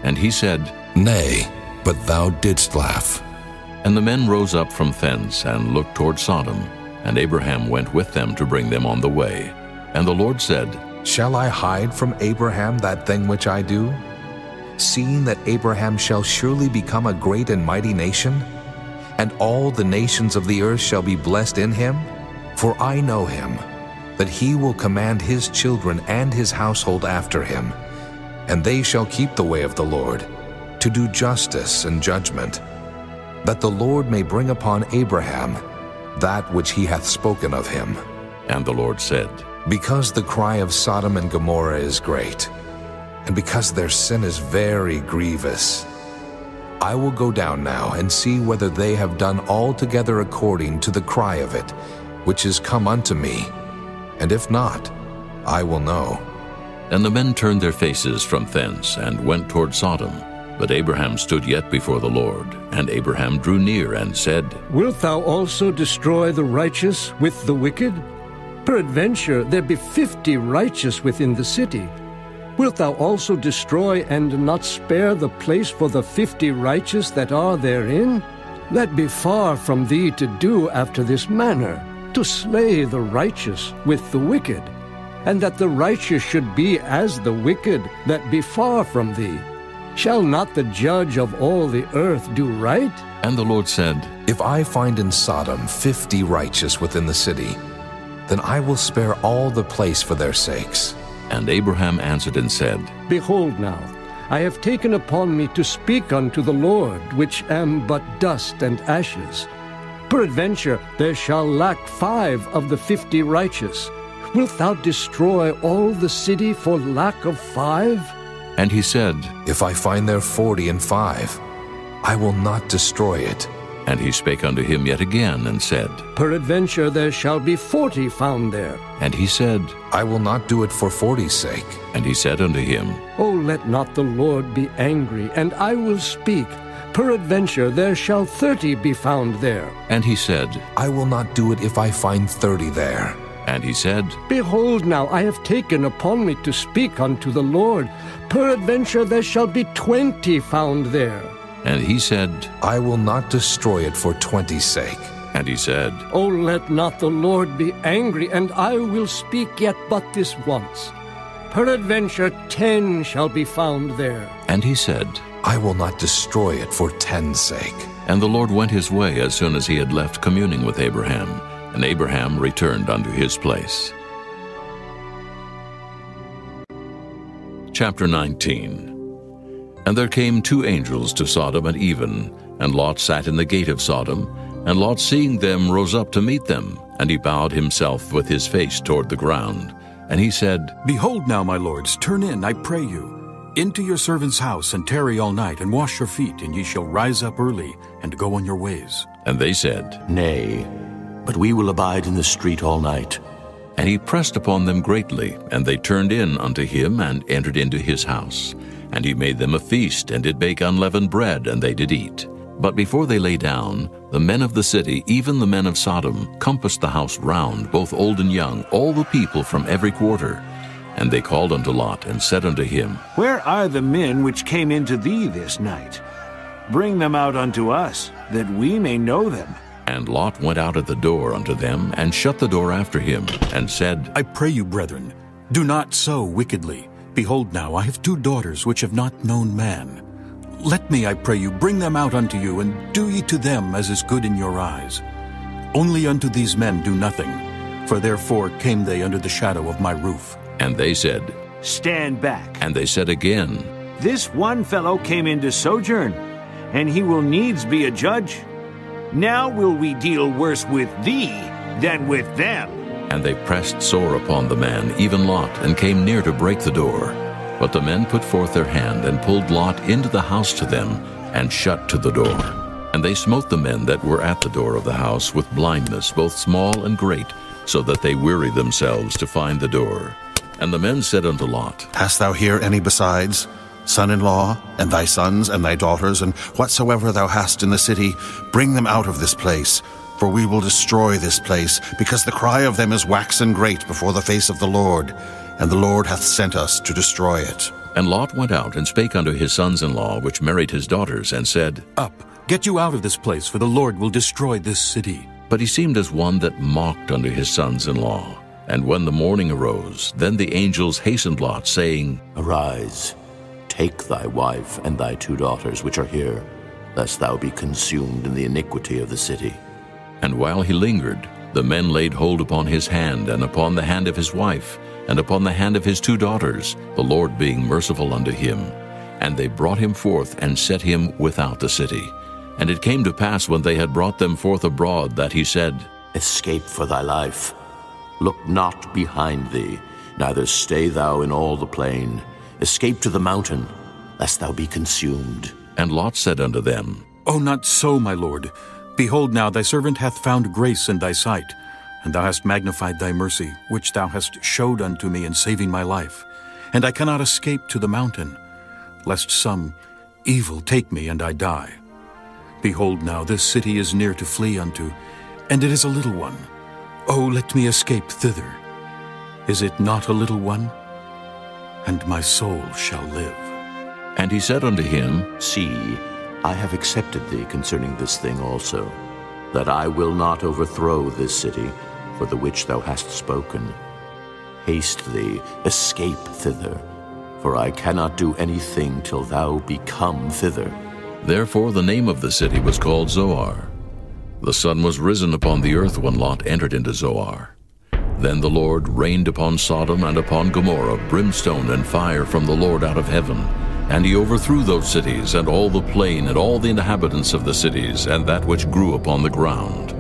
And he said, Nay, but thou didst laugh. And the men rose up from thence and looked toward Sodom, and Abraham went with them to bring them on the way. And the Lord said, Shall I hide from Abraham that thing which I do? Seeing that Abraham shall surely become a great and mighty nation, and all the nations of the earth shall be blessed in him? For I know him, that he will command his children and his household after him, and they shall keep the way of the Lord, to do justice and judgment, that the Lord may bring upon Abraham that which he hath spoken of him. And the Lord said, Because the cry of Sodom and Gomorrah is great, and because their sin is very grievous, I will go down now and see whether they have done altogether according to the cry of it, which is come unto me, and if not, I will know. And the men turned their faces from thence, and went toward Sodom. But Abraham stood yet before the Lord. And Abraham drew near and said, Wilt thou also destroy the righteous with the wicked? Peradventure there be 50 righteous within the city. Wilt thou also destroy and not spare the place for the 50 righteous that are therein? That be far from thee to do after this manner, to slay the righteous with the wicked, and that the righteous should be as the wicked that be far from thee. Shall not the judge of all the earth do right? And the Lord said, If I find in Sodom 50 righteous within the city, then I will spare all the place for their sakes. And Abraham answered and said, Behold now, I have taken upon me to speak unto the Lord, which am but dust and ashes. Peradventure there shall lack 5 of the 50 righteous. Wilt thou destroy all the city for lack of 5? And he said, If I find there 40 and 5, I will not destroy it. And he spake unto him yet again, and said, Peradventure there shall be 40 found there. And he said, I will not do it for 40's sake. And he said unto him, O let not the Lord be angry, and I will speak. Peradventure there shall 30 be found there. And he said, I will not do it if I find 30 there. And he said, Behold now, I have taken upon me to speak unto the Lord. Peradventure there shall be 20 found there. And he said, I will not destroy it for 20's sake. And he said, O let not the Lord be angry, and I will speak yet but this once. Peradventure 10 shall be found there. And he said, I will not destroy it for 10's sake. And the Lord went his way as soon as he had left communing with Abraham. And Abraham returned unto his place. Chapter 19. And there came 2 angels to Sodom at even, and Lot sat in the gate of Sodom. And Lot, seeing them, rose up to meet them, and he bowed himself with his face toward the ground. And he said, Behold now, my lords, turn in, I pray you, into your servant's house, and tarry all night, and wash your feet, and ye shall rise up early, and go on your ways. And they said, Nay, but we will abide in the street all night. And he pressed upon them greatly, and they turned in unto him, and entered into his house. And he made them a feast, and did bake unleavened bread, and they did eat. But before they lay down, the men of the city, even the men of Sodom, compassed the house round, both old and young, all the people from every quarter. And they called unto Lot, and said unto him, Where are the men which came into thee this night? Bring them out unto us, that we may know them. And Lot went out at the door unto them, and shut the door after him, and said, I pray you, brethren, do not so wickedly. Behold now, I have 2 daughters which have not known man. Let me, I pray you, bring them out unto you, and do ye to them as is good in your eyes. Only unto these men do nothing, for therefore came they under the shadow of my roof. And they said, Stand back. And they said again, This one fellow came in to sojourn, and he will needs be a judge. Now will we deal worse with thee than with them. And they pressed sore upon the man, even Lot, and came near to break the door. But the men put forth their hand, and pulled Lot into the house to them, and shut to the door. And they smote the men that were at the door of the house with blindness, both small and great, so that they wearied themselves to find the door. And the men said unto Lot, Hast thou here any besides, son-in-law, and thy sons, and thy daughters, and whatsoever thou hast in the city? Bring them out of this place, for we will destroy this place, because the cry of them is waxen great before the face of the Lord, and the Lord hath sent us to destroy it. And Lot went out and spake unto his sons-in-law, which married his daughters, and said, Up, get you out of this place, for the Lord will destroy this city. But he seemed as one that mocked unto his sons-in-law. And when the morning arose, then the angels hastened Lot, saying, Arise, take thy wife and thy 2 daughters which are here, lest thou be consumed in the iniquity of the city. And while he lingered, the men laid hold upon his hand, and upon the hand of his wife, and upon the hand of his 2 daughters, the Lord being merciful unto him. And they brought him forth, and set him without the city. And it came to pass, when they had brought them forth abroad, that he said, Escape for thy life. Look not behind thee, neither stay thou in all the plain. Escape to the mountain, lest thou be consumed. And Lot said unto them, O not so, my lord. Behold now, thy servant hath found grace in thy sight, and thou hast magnified thy mercy, which thou hast showed unto me in saving my life. And I cannot escape to the mountain, lest some evil take me and I die. Behold now, this city is near to flee unto, and it is a little one. O let me escape thither. Is it not a little one? And my soul shall live. And he said unto him, See, I have accepted thee concerning this thing also, that I will not overthrow this city, for the which thou hast spoken. Haste thee, escape thither, for I cannot do anything till thou be come thither. Therefore the name of the city was called Zoar. The sun was risen upon the earth when Lot entered into Zoar. Then the Lord rained upon Sodom and upon Gomorrah brimstone and fire from the Lord out of heaven. And he overthrew those cities, and all the plain, and all the inhabitants of the cities, and that which grew upon the ground.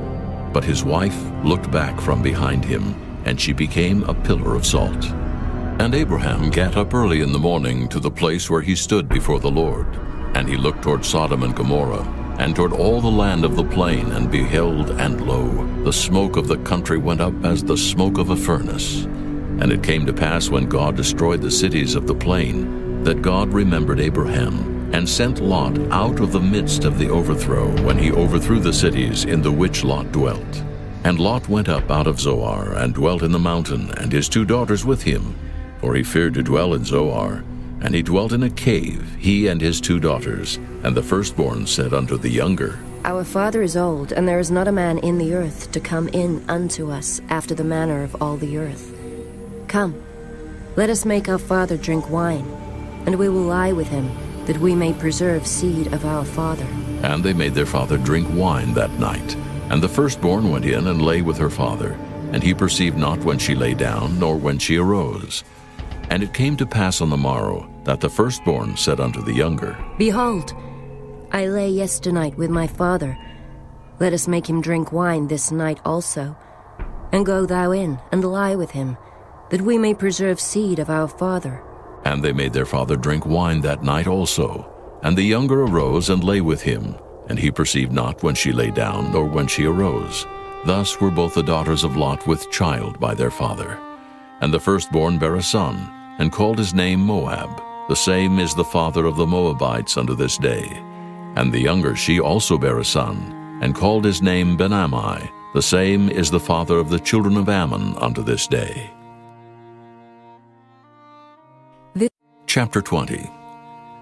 But his wife looked back from behind him, and she became a pillar of salt. And Abraham gat up early in the morning to the place where he stood before the Lord. And he looked toward Sodom and Gomorrah, and toward all the land of the plain, and beheld, and lo, the smoke of the country went up as the smoke of a furnace. And it came to pass, when God destroyed the cities of the plain, that God remembered Abraham, and sent Lot out of the midst of the overthrow, when he overthrew the cities in the which Lot dwelt. And Lot went up out of Zoar, and dwelt in the mountain, and his 2 daughters with him, for he feared to dwell in Zoar. And he dwelt in a cave, he and his 2 daughters. And the firstborn said unto the younger, Our father is old, and there is not a man in the earth to come in unto us after the manner of all the earth. Come, let us make our father drink wine, and we will lie with him, that we may preserve seed of our father. And they made their father drink wine that night. And the firstborn went in and lay with her father, and he perceived not when she lay down, nor when she arose. And it came to pass on the morrow, that the firstborn said unto the younger, Behold, I lay yesternight with my father. Let us make him drink wine this night also. And go thou in, and lie with him, that we may preserve seed of our father. And they made their father drink wine that night also. And the younger arose and lay with him, and he perceived not when she lay down, nor when she arose. Thus were both the daughters of Lot with child by their father. And the firstborn bare a son, and called his name Moab. The same is the father of the Moabites unto this day. And the younger she also bare a son, and called his name Ben-Ammi. The same is the father of the children of Ammon unto this day. Chapter 20.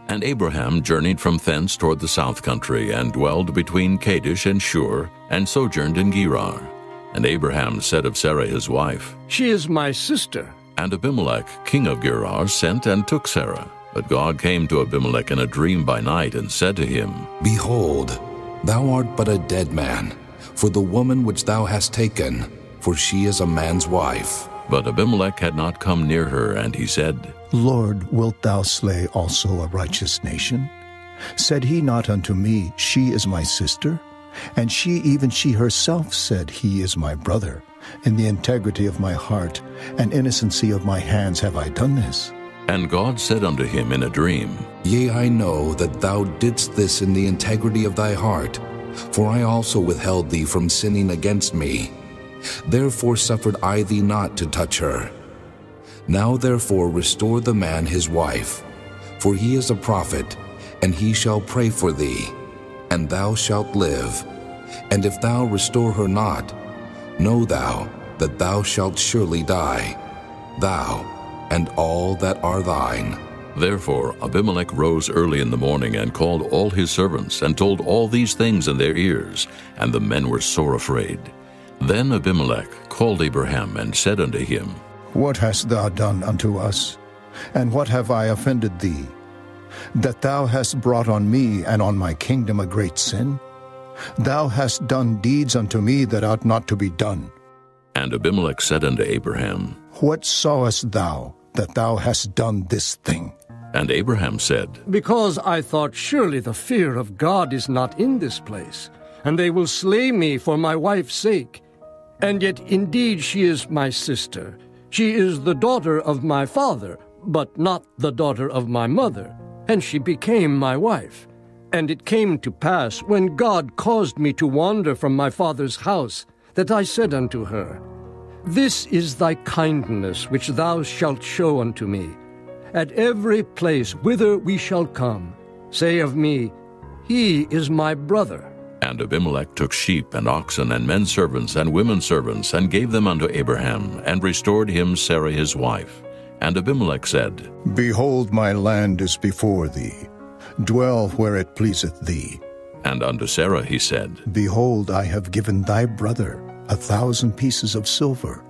And Abraham journeyed from thence toward the south country, and dwelled between Kadesh and Shur, and sojourned in Gerar. And Abraham said of Sarah his wife, She is my sister. And Abimelech king of Gerar sent and took Sarah. But God came to Abimelech in a dream by night, and said to him, Behold, thou art but a dead man, for the woman which thou hast taken, for she is a man's wife. But Abimelech had not come near her, and he said, Lord, wilt thou slay also a righteous nation? Said he not unto me, She is my sister? And she, even she herself, said, He is my brother. In the integrity of my heart and innocency of my hands have I done this. And God said unto him in a dream, Yea, I know that thou didst this in the integrity of thy heart, for I also withheld thee from sinning against me. Therefore suffered I thee not to touch her. Now therefore restore the man his wife, for he is a prophet, and he shall pray for thee, and thou shalt live. And if thou restore her not, know thou that thou shalt surely die, thou and all that are thine. Therefore Abimelech rose early in the morning and called all his servants and told all these things in their ears, and the men were sore afraid. Then Abimelech called Abraham and said unto him, What hast thou done unto us? And what have I offended thee, that thou hast brought on me and on my kingdom a great sin? Thou hast done deeds unto me that ought not to be done. And Abimelech said unto Abraham, What sawest thou that thou hast done this thing? And Abraham said, Because I thought, surely the fear of God is not in this place, and they will slay me for my wife's sake. And yet indeed she is my sister. She is the daughter of my father, but not the daughter of my mother. And she became my wife. And it came to pass, when God caused me to wander from my father's house, that I said unto her, This is thy kindness which thou shalt show unto me. At every place whither we shall come, say of me, He is my brother. And Abimelech took sheep and oxen and men servants and women servants, and gave them unto Abraham, and restored him Sarah his wife. And Abimelech said, Behold, my land is before thee. Dwell where it pleaseth thee. And unto Sarah he said, Behold, I have given thy brother 1,000 pieces of silver.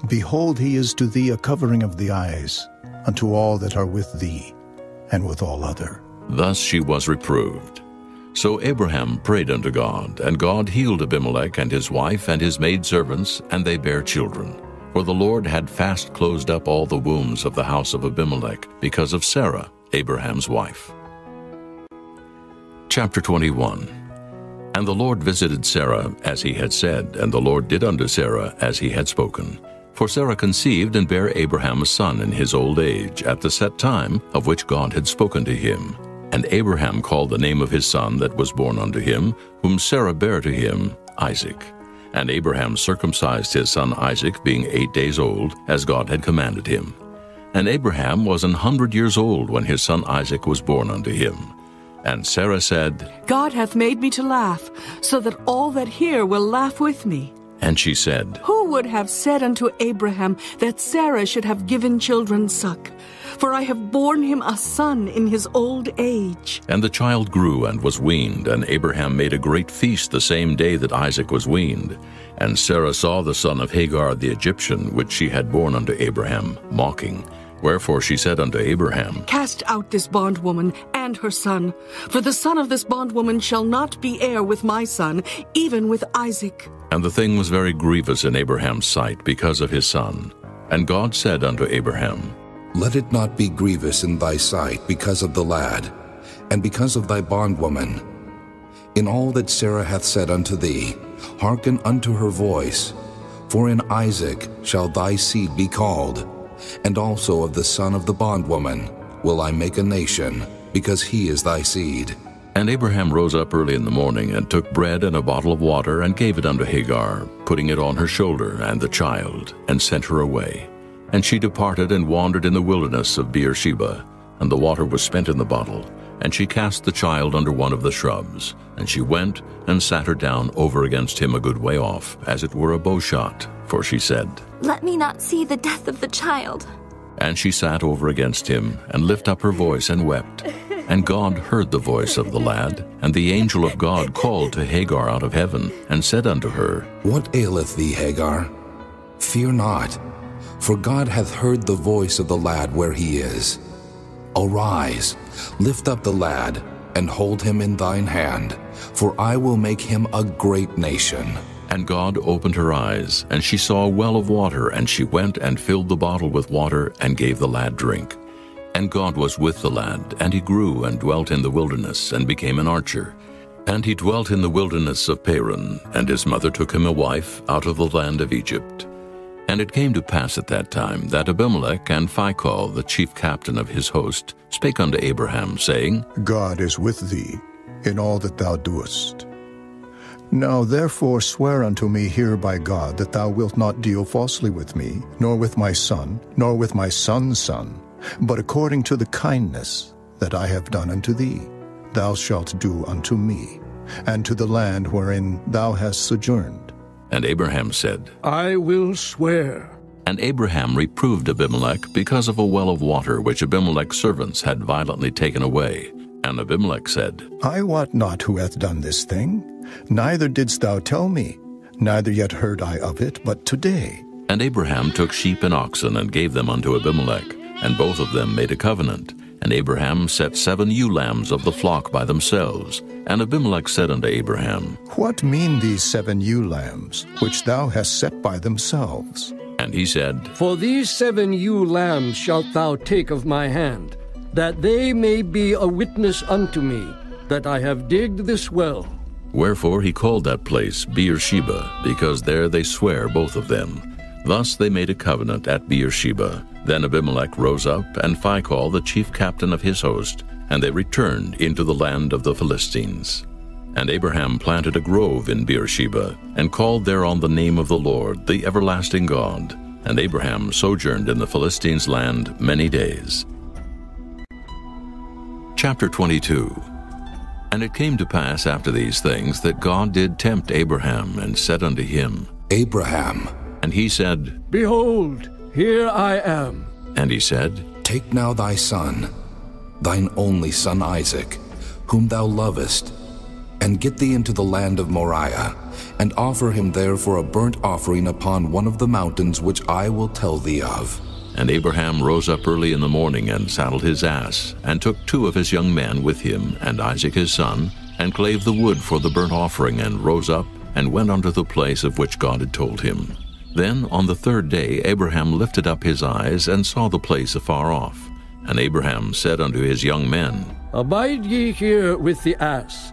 Behold, he is to thee a covering of the eyes, unto all that are with thee, and with all other. Thus she was reproved. So Abraham prayed unto God, and God healed Abimelech and his wife and his maidservants, and they bare children. For the Lord had fast closed up all the wombs of the house of Abimelech, because of Sarah, Abraham's wife. Chapter 21. And the Lord visited Sarah as he had said, and the Lord did unto Sarah as he had spoken. For Sarah conceived and bare Abraham a son in his old age, at the set time of which God had spoken to him. And Abraham called the name of his son that was born unto him, whom Sarah bare to him, Isaac. And Abraham circumcised his son Isaac, being 8 days old, as God had commanded him. And Abraham was 100 years old when his son Isaac was born unto him. And Sarah said, God hath made me to laugh, so that all that hear will laugh with me. And she said, Who would have said unto Abraham that Sarah should have given children suck? For I have borne him a son in his old age. And the child grew and was weaned, and Abraham made a great feast the same day that Isaac was weaned. And Sarah saw the son of Hagar the Egyptian, which she had borne unto Abraham, mocking. Wherefore she said unto Abraham, Cast out this bondwoman and her son, for the son of this bondwoman shall not be heir with my son, even with Isaac. And the thing was very grievous in Abraham's sight because of his son. And God said unto Abraham, Let it not be grievous in thy sight because of the lad, and because of thy bondwoman. In all that Sarah hath said unto thee, hearken unto her voice. For in Isaac shall thy seed be called, and also of the son of the bondwoman will I make a nation, because he is thy seed. And Abraham rose up early in the morning, and took bread and a bottle of water, and gave it unto Hagar, putting it on her shoulder and the child, and sent her away. And she departed and wandered in the wilderness of Beersheba, and the water was spent in the bottle. And she cast the child under one of the shrubs. And she went and sat her down over against him a good way off, as it were a bow shot. For she said, Let me not see the death of the child. And she sat over against him, and lifted up her voice and wept. And God heard the voice of the lad. And the angel of God called to Hagar out of heaven, and said unto her, What aileth thee, Hagar? Fear not, for God hath heard the voice of the lad where he is. Arise, lift up the lad, and hold him in thine hand, for I will make him a great nation. And God opened her eyes, and she saw a well of water, and she went and filled the bottle with water, and gave the lad drink. And God was with the lad, and he grew and dwelt in the wilderness, and became an archer. And he dwelt in the wilderness of Paran, and his mother took him a wife out of the land of Egypt. And it came to pass at that time that Abimelech and Phicol, the chief captain of his host, spake unto Abraham, saying, God is with thee in all that thou doest. Now therefore swear unto me here by God that thou wilt not deal falsely with me, nor with my son, nor with my son's son, but according to the kindness that I have done unto thee, thou shalt do unto me, and to the land wherein thou hast sojourned. And Abraham said, I will swear. And Abraham reproved Abimelech because of a well of water which Abimelech's servants had violently taken away. And Abimelech said, I wot not who hath done this thing, neither didst thou tell me, neither yet heard I of it, but today. And Abraham took sheep and oxen and gave them unto Abimelech, and both of them made a covenant. And Abraham set 7 ewe lambs of the flock by themselves. And Abimelech said unto Abraham, What mean these 7 ewe lambs, which thou hast set by themselves? And he said, For these 7 ewe lambs shalt thou take of my hand, that they may be a witness unto me, that I have digged this well. Wherefore he called that place Beersheba, because there they sware both of them. Thus they made a covenant at Beersheba. Then Abimelech rose up, and Phicol the chief captain of his host, and they returned into the land of the Philistines. And Abraham planted a grove in Beersheba, and called thereon the name of the Lord, the everlasting God. And Abraham sojourned in the Philistines' land many days. Chapter 22. And it came to pass after these things that God did tempt Abraham, and said unto him, Abraham. And he said, Behold, here I am. And he said, Take now thy son, thine only son Isaac, whom thou lovest, and get thee into the land of Moriah, and offer him there for a burnt offering upon one of the mountains which I will tell thee of. And Abraham rose up early in the morning, and saddled his ass, and took 2 of his young men with him, and Isaac his son, and clave the wood for the burnt offering, and rose up, and went unto the place of which God had told him. Then on the 3rd day Abraham lifted up his eyes, and saw the place afar off. And Abraham said unto his young men, Abide ye here with the ass,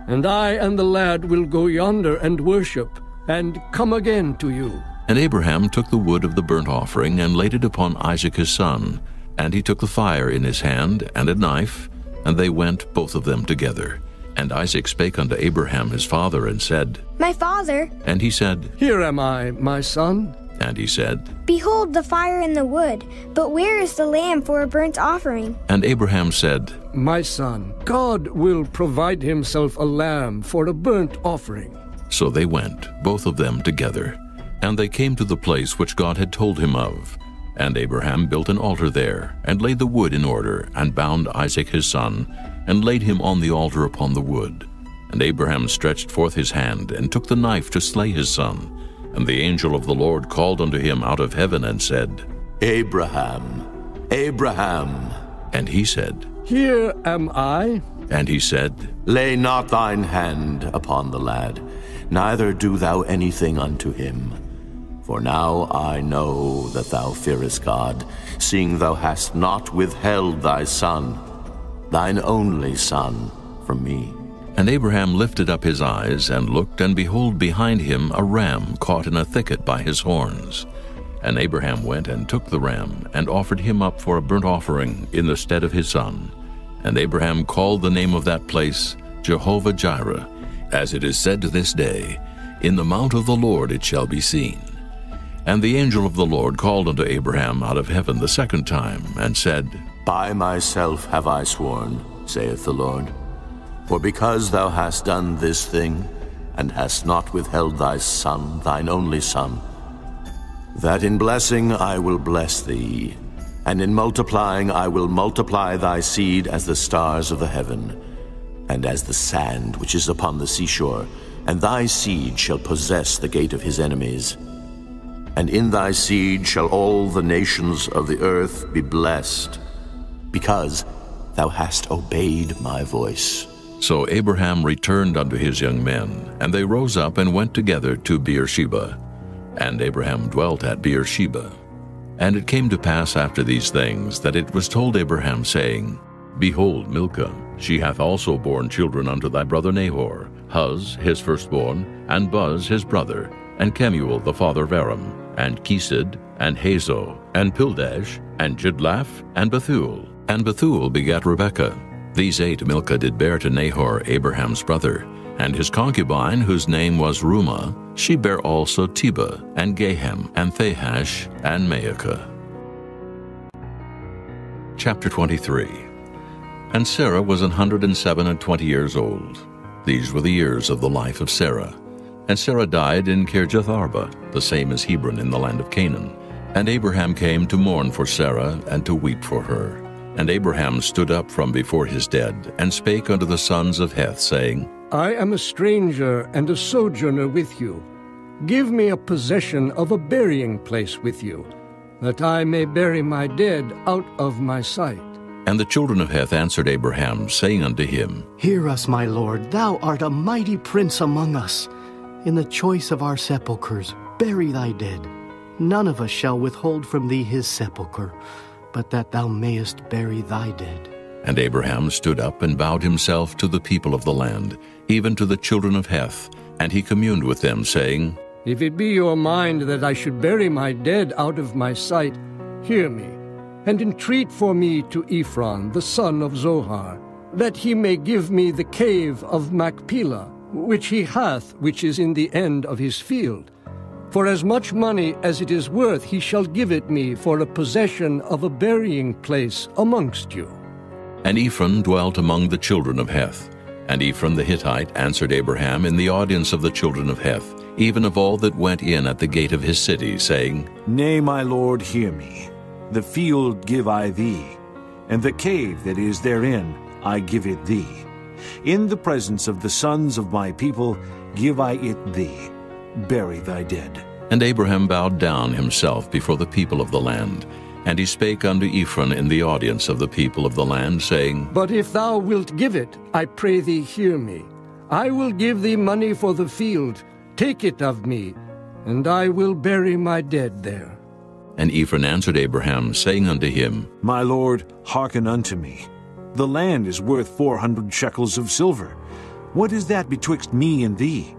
and I and the lad will go yonder and worship, and come again to you. And Abraham took the wood of the burnt offering, and laid it upon Isaac his son. And he took the fire in his hand, and a knife, and they went both of them together. And Isaac spake unto Abraham his father, and said, My father. And he said, Here am I, my son. And he said, Behold the fire and the wood, but where is the lamb for a burnt offering? And Abraham said, My son, God will provide himself a lamb for a burnt offering. So they went, both of them together. And they came to the place which God had told him of. And Abraham built an altar there, and laid the wood in order, and bound Isaac his son, and laid him on the altar upon the wood. And Abraham stretched forth his hand, and took the knife to slay his son. And the angel of the Lord called unto him out of heaven, and said, Abraham, Abraham. And he said, Here am I. And he said, Lay not thine hand upon the lad, neither do thou anything unto him. For now I know that thou fearest God, seeing thou hast not withheld thy son, thine only son, from me. And Abraham lifted up his eyes, and looked, and behold behind him a ram caught in a thicket by his horns. And Abraham went and took the ram, and offered him up for a burnt offering in the stead of his son. And Abraham called the name of that place Jehovah-Jireh, as it is said to this day, In the mount of the Lord it shall be seen. And the angel of the Lord called unto Abraham out of heaven the 2nd time, and said, By myself have I sworn, saith the Lord, for because thou hast done this thing, and hast not withheld thy son, thine only son, that in blessing I will bless thee, and in multiplying I will multiply thy seed as the stars of the heaven, and as the sand which is upon the seashore, and thy seed shall possess the gate of his enemies. And in thy seed shall all the nations of the earth be blessed, because thou hast obeyed my voice. So Abraham returned unto his young men, and they rose up and went together to Beersheba. And Abraham dwelt at Beersheba. And it came to pass after these things, that it was told Abraham, saying, Behold, Milcah, she hath also borne children unto thy brother Nahor, Huz his firstborn, and Buz his brother, and Kemuel the father of Aram, and Kesed, and Hazo, and Pildash, and Jidlaph, and Bethuel. And Bethuel begat Rebekah. These 8 Milcah did bear to Nahor, Abraham's brother. And his concubine, whose name was Reumah, she bare also Tebah, and Gahem, and Thahash, and Maacah. Chapter 23. And Sarah was 127 years old. These were the years of the life of Sarah. And Sarah died in Kirjath-arba, the same as Hebron in the land of Canaan. And Abraham came to mourn for Sarah, and to weep for her. And Abraham stood up from before his dead, and spake unto the sons of Heth, saying, I am a stranger and a sojourner with you. Give me a possession of a burying place with you, that I may bury my dead out of my sight. And the children of Heth answered Abraham, saying unto him, Hear us, my lord, thou art a mighty prince among us. In the choice of our sepulchres, bury thy dead. None of us shall withhold from thee his sepulchre, but that thou mayest bury thy dead. And Abraham stood up and bowed himself to the people of the land, even to the children of Heth, and he communed with them, saying, If it be your mind that I should bury my dead out of my sight, hear me, and entreat for me to Ephron, the son of Zohar, that he may give me the cave of Machpelah, which he hath, which is in the end of his field. For as much money as it is worth he shall give it me for a possession of a burying place amongst you. And Ephron dwelt among the children of Heth. And Ephron the Hittite answered Abraham in the audience of the children of Heth, even of all that went in at the gate of his city, saying, Nay, my lord, hear me. The field give I thee, and the cave that is therein I give it thee. In the presence of the sons of my people give I it thee. Bury thy dead. And Abraham bowed down himself before the people of the land. And he spake unto Ephron in the audience of the people of the land, saying, But if thou wilt give it, I pray thee hear me. I will give thee money for the field. Take it of me, and I will bury my dead there. And Ephron answered Abraham, saying unto him, My lord, hearken unto me. The land is worth 400 shekels of silver. What is that betwixt me and thee?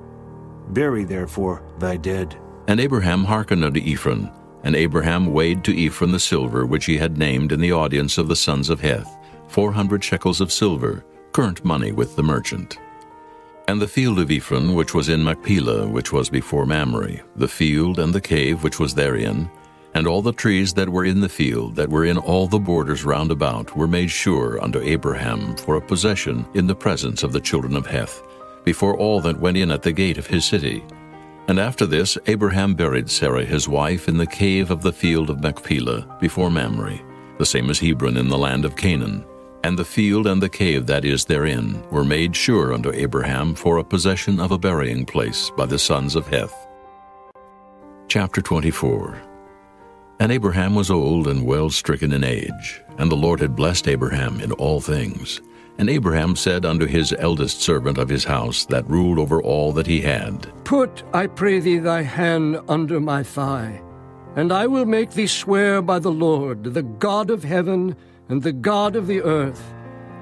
Bury therefore thy dead. And Abraham hearkened unto Ephron. And Abraham weighed to Ephron the silver which he had named in the audience of the sons of Heth, 400 shekels of silver, current money with the merchant. And the field of Ephron which was in Machpelah, which was before Mamre, the field and the cave which was therein, and all the trees that were in the field, that were in all the borders round about, were made sure unto Abraham for a possession in the presence of the children of Heth, before all that went in at the gate of his city. And after this Abraham buried Sarah his wife in the cave of the field of Machpelah, before Mamre, the same as Hebron in the land of Canaan. And the field and the cave that is therein were made sure unto Abraham for a possession of a burying place by the sons of Heth. Chapter 24. And Abraham was old and well stricken in age, and the Lord had blessed Abraham in all things. And Abraham said unto his eldest servant of his house, that ruled over all that he had, Put, I pray thee, thy hand under my thigh, and I will make thee swear by the Lord, the God of heaven and the God of the earth,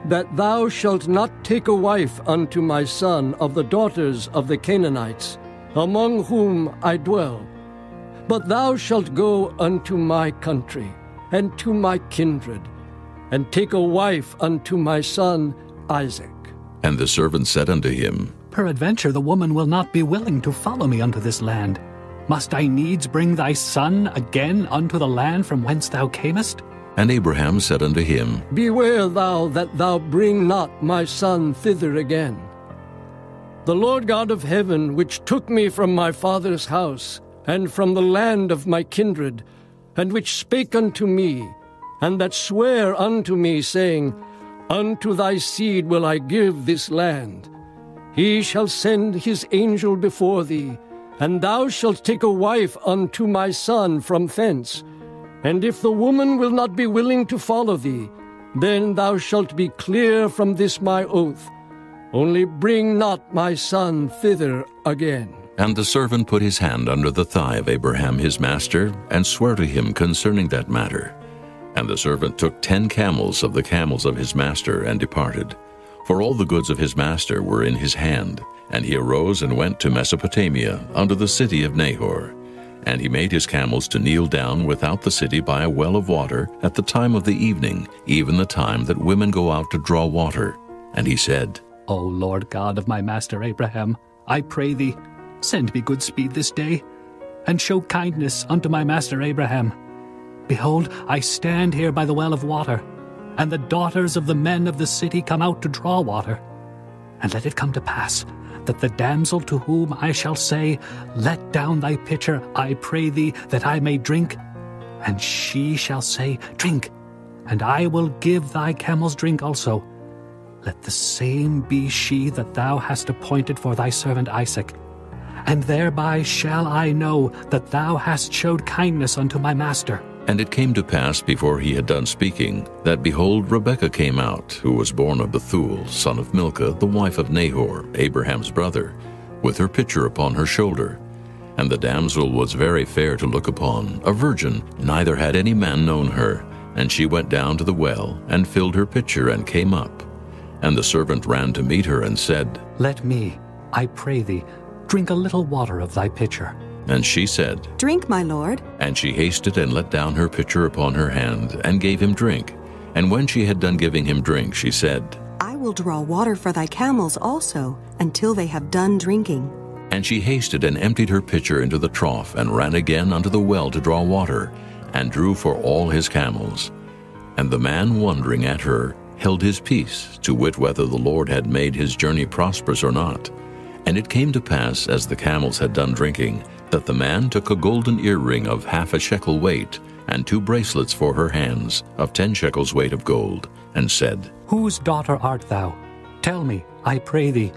that thou shalt not take a wife unto my son of the daughters of the Canaanites, among whom I dwell. But thou shalt go unto my country, and to my kindred, and take a wife unto my son Isaac. And the servant said unto him, Peradventure the woman will not be willing to follow me unto this land. Must I needs bring thy son again unto the land from whence thou camest? And Abraham said unto him, Beware thou that thou bring not my son thither again. The Lord God of heaven, which took me from my father's house, and from the land of my kindred, and which spake unto me, and that sware unto me, saying, Unto thy seed will I give this land. He shall send his angel before thee, and thou shalt take a wife unto my son from thence. And if the woman will not be willing to follow thee, then thou shalt be clear from this my oath. Only bring not my son thither again. And the servant put his hand under the thigh of Abraham his master, and sware to him concerning that matter. And the servant took 10 camels of the camels of his master, and departed. For all the goods of his master were in his hand. And he arose and went to Mesopotamia, unto the city of Nahor. And he made his camels to kneel down without the city by a well of water, at the time of the evening, even the time that women go out to draw water. And he said, O Lord God of my master Abraham, I pray thee, send me good speed this day, and show kindness unto my master Abraham. Behold, I stand here by the well of water, and the daughters of the men of the city come out to draw water. And let it come to pass, that the damsel to whom I shall say, Let down thy pitcher, I pray thee, that I may drink, And she shall say, Drink, and I will give thy camels drink also. Let the same be she that thou hast appointed for thy servant Isaac. And thereby shall I know that thou hast showed kindness unto my master. And it came to pass, before he had done speaking, that, behold, Rebekah came out, who was born of Bethuel, son of Milcah, the wife of Nahor, Abraham's brother, with her pitcher upon her shoulder. And the damsel was very fair to look upon, a virgin, neither had any man known her. And she went down to the well, and filled her pitcher, and came up. And the servant ran to meet her, and said, Let me, I pray thee, drink a little water of thy pitcher. And she said, Drink, my lord. And she hasted and let down her pitcher upon her hand, and gave him drink. And when she had done giving him drink, she said, I will draw water for thy camels also, until they have done drinking. And she hasted and emptied her pitcher into the trough, and ran again unto the well to draw water, and drew for all his camels. And the man, wondering at her, held his peace, to wit whether the Lord had made his journey prosperous or not. And it came to pass, as the camels had done drinking, that the man took a golden earring of 1/2 shekel weight, and 2 bracelets for her hands, of 10 shekels weight of gold, and said, Whose daughter art thou? Tell me, I pray thee.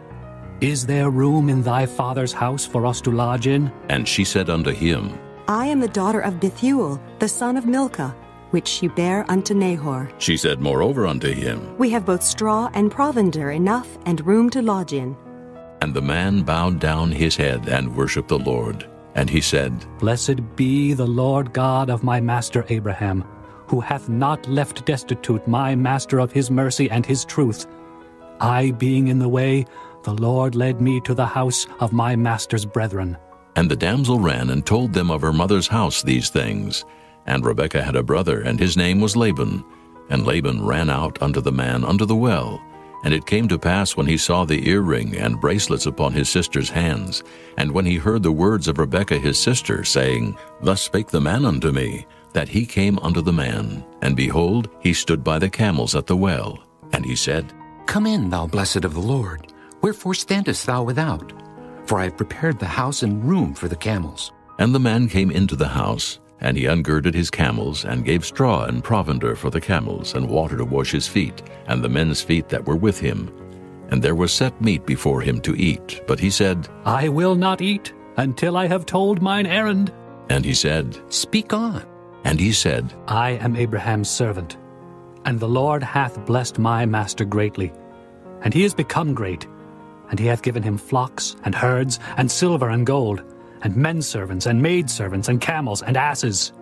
Is there room in thy father's house for us to lodge in? And she said unto him, I am the daughter of Bethuel, the son of Milcah, which she bare unto Nahor. She said moreover unto him, We have both straw and provender enough, and room to lodge in. And the man bowed down his head, and worshipped the Lord. And he said, Blessed be the Lord God of my master Abraham, who hath not left destitute my master of his mercy and his truth. I being in the way, the Lord led me to the house of my master's brethren. And the damsel ran and told them of her mother's house these things. And Rebekah had a brother, and his name was Laban. And Laban ran out unto the man unto the well. And it came to pass, when he saw the earring and bracelets upon his sister's hands, and when he heard the words of Rebekah his sister, saying, Thus spake the man unto me, that he came unto the man. And behold, he stood by the camels at the well. And he said, Come in, thou blessed of the Lord. Wherefore standest thou without? For I have prepared the house and room for the camels. And the man came into the house, and he ungirded his camels, and gave straw and provender for the camels, and water to wash his feet, and the men's feet that were with him. And there was set meat before him to eat. But he said, I will not eat until I have told mine errand. And he said, Speak on. And he said, I am Abraham's servant, and the Lord hath blessed my master greatly. And he is become great, and he hath given him flocks, and herds, and silver and gold, and menservants, and maidservants, and camels, and asses.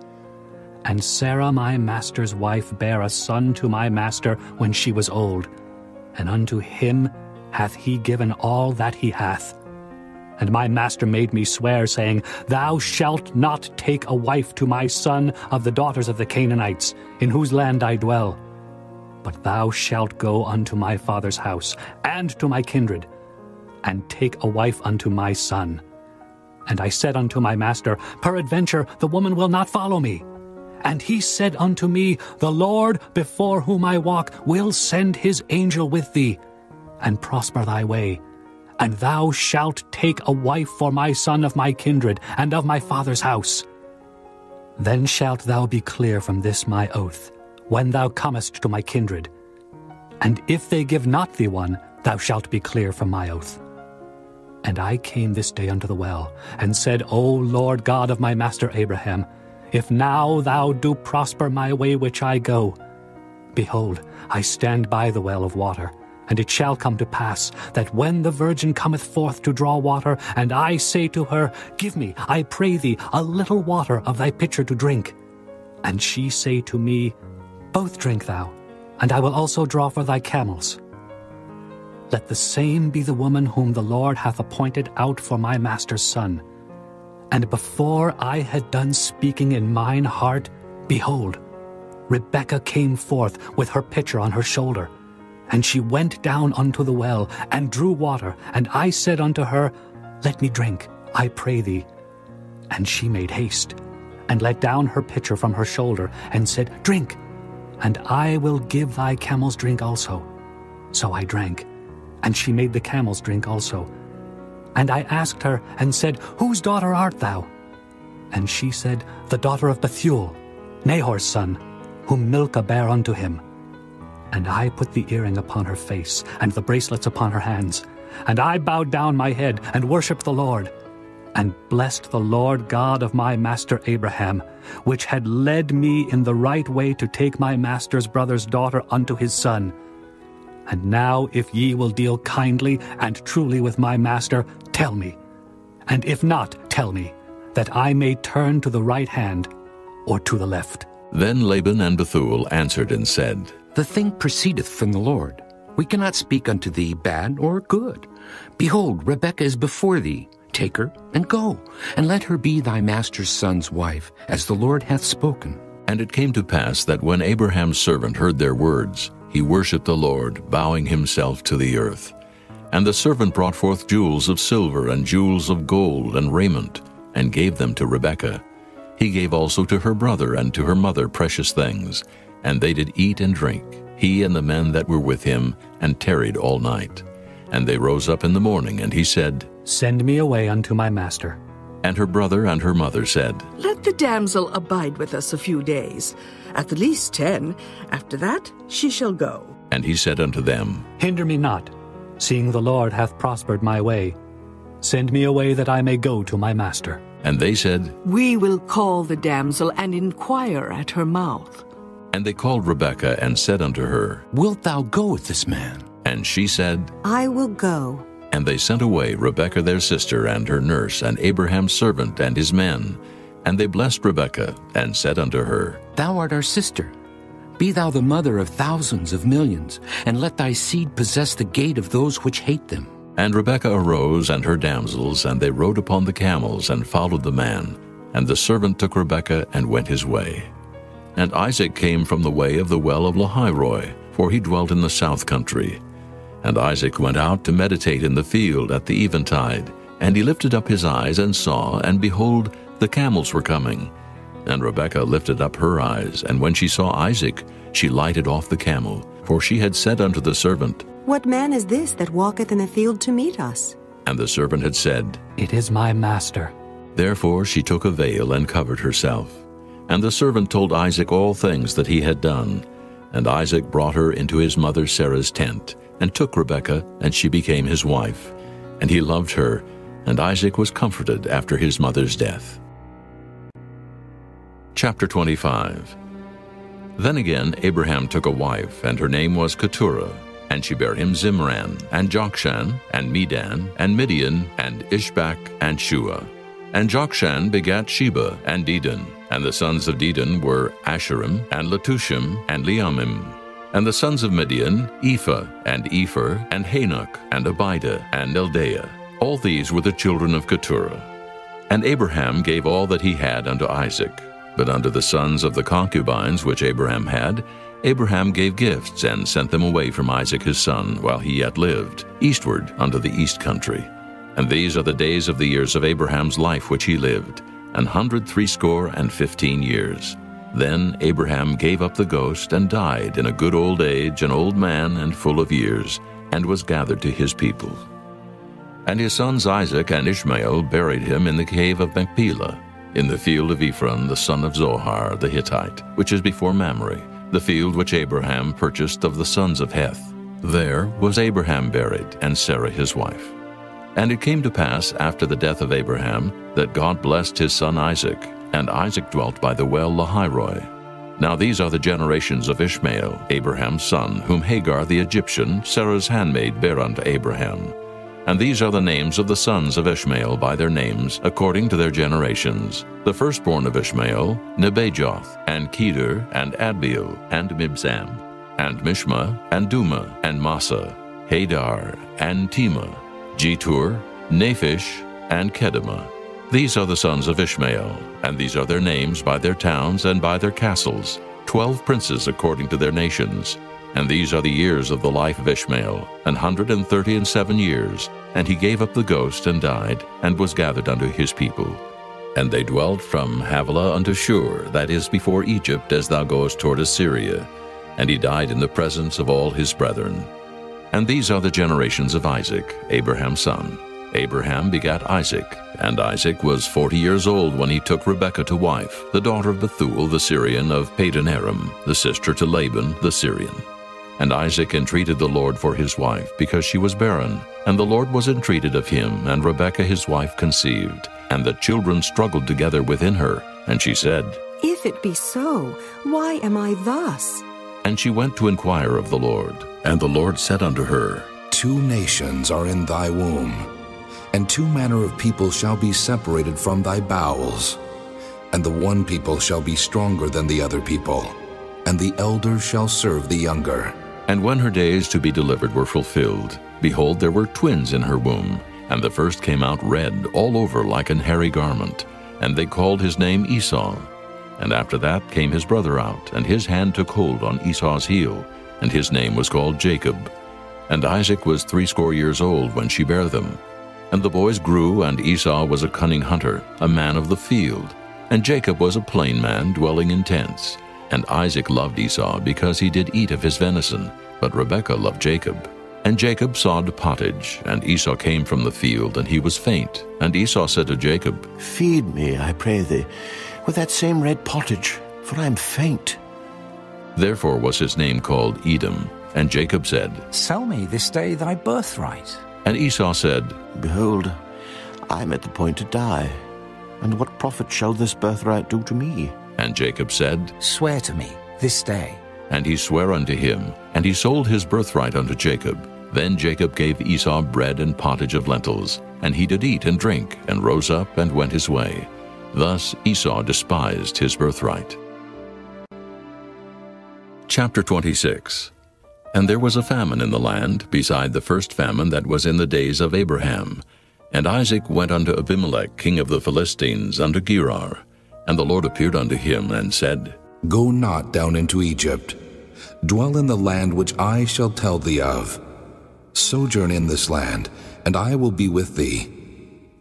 And Sarah my master's wife bare a son to my master when she was old, and unto him hath he given all that he hath. And my master made me swear, saying, Thou shalt not take a wife to my son of the daughters of the Canaanites, in whose land I dwell. But thou shalt go unto my father's house, and to my kindred, and take a wife unto my son. And I said unto my master, Peradventure the woman will not follow me. And he said unto me, The Lord, before whom I walk, will send his angel with thee, and prosper thy way. And thou shalt take a wife for my son of my kindred, and of my father's house. Then shalt thou be clear from this my oath, when thou comest to my kindred. And if they give not thee one, thou shalt be clear from my oath. And I came this day unto the well, and said, O Lord God of my master Abraham, if now thou do prosper my way which I go, behold, I stand by the well of water. And it shall come to pass, that when the virgin cometh forth to draw water, and I say to her, Give me, I pray thee, a little water of thy pitcher to drink. And she say to me, Both drink thou, and I will also draw for thy camels. Let the same be the woman whom the Lord hath appointed out for my master's son. And before I had done speaking in mine heart, behold, Rebekah came forth with her pitcher on her shoulder. And she went down unto the well, and drew water. And I said unto her, Let me drink, I pray thee. And she made haste, and let down her pitcher from her shoulder, and said, Drink, and I will give thy camels drink also. So I drank, and she made the camels drink also. And I asked her, and said, Whose daughter art thou? And she said, The daughter of Bethuel, Nahor's son, whom Milcah bare unto him. And I put the earring upon her face, and the bracelets upon her hands. And I bowed down my head, and worshipped the Lord, and blessed the Lord God of my master Abraham, which had led me in the right way to take my master's brother's daughter unto his son. And now if ye will deal kindly and truly with my master, tell me. And if not, tell me, that I may turn to the right hand or to the left. Then Laban and Bethuel answered and said, The thing proceedeth from the Lord. We cannot speak unto thee bad or good. Behold, Rebekah is before thee. Take her, and go, and let her be thy master's son's wife, as the Lord hath spoken. And it came to pass that when Abraham's servant heard their words, he worshipped the Lord, bowing himself to the earth. And the servant brought forth jewels of silver and jewels of gold and raiment, and gave them to Rebekah. He gave also to her brother and to her mother precious things, and they did eat and drink, he and the men that were with him, and tarried all night. And they rose up in the morning, and he said, Send me away unto my master. And her brother and her mother said, Let the damsel abide with us a few days, at the least 10. After that she shall go. And he said unto them, Hinder me not, seeing the Lord hath prospered my way. Send me away that I may go to my master. And they said, We will call the damsel and inquire at her mouth. And they called Rebekah and said unto her, Wilt thou go with this man? And she said, I will go. And they sent away Rebekah their sister and her nurse and Abraham's servant and his men. And they blessed Rebekah and said unto her, Thou art our sister. Be thou the mother of thousands of millions, and let thy seed possess the gate of those which hate them. And Rebekah arose and her damsels, and they rode upon the camels and followed the man. And the servant took Rebekah and went his way. And Isaac came from the way of the well of Lahairoi, for he dwelt in the south country. And Isaac went out to meditate in the field at the eventide. And he lifted up his eyes and saw, and behold, the camels were coming. And Rebekah lifted up her eyes, and when she saw Isaac, she lighted off the camel, for she had said unto the servant, What man is this that walketh in the field to meet us? And the servant had said, It is my master. Therefore she took a veil and covered herself. And the servant told Isaac all things that he had done. And Isaac brought her into his mother Sarah's tent, and took Rebekah, and she became his wife. And he loved her, and Isaac was comforted after his mother's death. Chapter 25. Then again Abraham took a wife, and her name was Keturah. And she bare him Zimran, and Jokshan, and Medan, and Midian, and Ishbak, and Shua. And Jokshan begat Sheba, and Dedan. And the sons of Dedan were Asherim, and Letushim, and Leamim. And the sons of Midian, Ephah, and Epher, and Hanok, and Abidah, and Eldaah. All these were the children of Keturah. And Abraham gave all that he had unto Isaac. But unto the sons of the concubines which Abraham had, Abraham gave gifts, and sent them away from Isaac his son, while he yet lived, eastward unto the east country. And these are the days of the years of Abraham's life which he lived, 160 years. Then Abraham gave up the ghost, and died in a good old age, an old man and full of years, and was gathered to his people. And his sons Isaac and Ishmael buried him in the cave of Machpelah, in the field of Ephron the son of Zohar the Hittite, which is before Mamre, the field which Abraham purchased of the sons of Heth. There was Abraham buried, and Sarah his wife. And it came to pass after the death of Abraham that God blessed his son Isaac, and Isaac dwelt by the well Lahairoi. Now these are the generations of Ishmael, Abraham's son, whom Hagar the Egyptian, Sarah's handmaid, bare unto Abraham. And these are the names of the sons of Ishmael by their names, according to their generations. The firstborn of Ishmael, Nebajoth, and Kedar, and Adbeel, and Mibsam, and Mishma, and Duma, and Massa, Hadar, and Tema, Jetur, Naphish, and Kedemah. These are the sons of Ishmael, and these are their names by their towns and by their castles, 12 princes according to their nations. And these are the years of the life of Ishmael, 137 years. And he gave up the ghost and died, and was gathered unto his people. And they dwelt from Havilah unto Shur, that is before Egypt, as thou goest toward Assyria. And he died in the presence of all his brethren. And these are the generations of Isaac, Abraham's son. Abraham begat Isaac, and Isaac was 40 years old when he took Rebekah to wife, the daughter of Bethuel the Syrian of Padan-aram, the sister to Laban the Syrian. And Isaac entreated the Lord for his wife, because she was barren. And the Lord was entreated of him, and Rebekah his wife conceived. And the children struggled together within her. And she said, If it be so, why am I thus? And she went to inquire of the Lord. And the Lord said unto her, 2 nations are in thy womb, and 2 manner of people shall be separated from thy bowels. And the one people shall be stronger than the other people, and the elder shall serve the younger. And when her days to be delivered were fulfilled, behold, there were twins in her womb. And the first came out red all over like an hairy garment. And they called his name Esau. And after that came his brother out, and his hand took hold on Esau's heel, and his name was called Jacob. And Isaac was 80 years old when she bare them. And the boys grew, and Esau was a cunning hunter, a man of the field. And Jacob was a plain man, dwelling in tents. And Isaac loved Esau, because he did eat of his venison, but Rebekah loved Jacob. And Jacob sawed pottage, and Esau came from the field, and he was faint. And Esau said to Jacob, Feed me, I pray thee, with that same red pottage, for I am faint. Therefore was his name called Edom. And Jacob said, Sell me this day thy birthright. And Esau said, Behold, I am at the point to die, and what profit shall this birthright do to me? And Jacob said, Swear to me this day. And he sware unto him, and he sold his birthright unto Jacob. Then Jacob gave Esau bread and pottage of lentils, and he did eat and drink, and rose up and went his way. Thus Esau despised his birthright. Chapter 26. And there was a famine in the land, beside the first famine that was in the days of Abraham. And Isaac went unto Abimelech king of the Philistines unto Gerar. And the Lord appeared unto him, and said, Go not down into Egypt. Dwell in the land which I shall tell thee of. Sojourn in this land, and I will be with thee,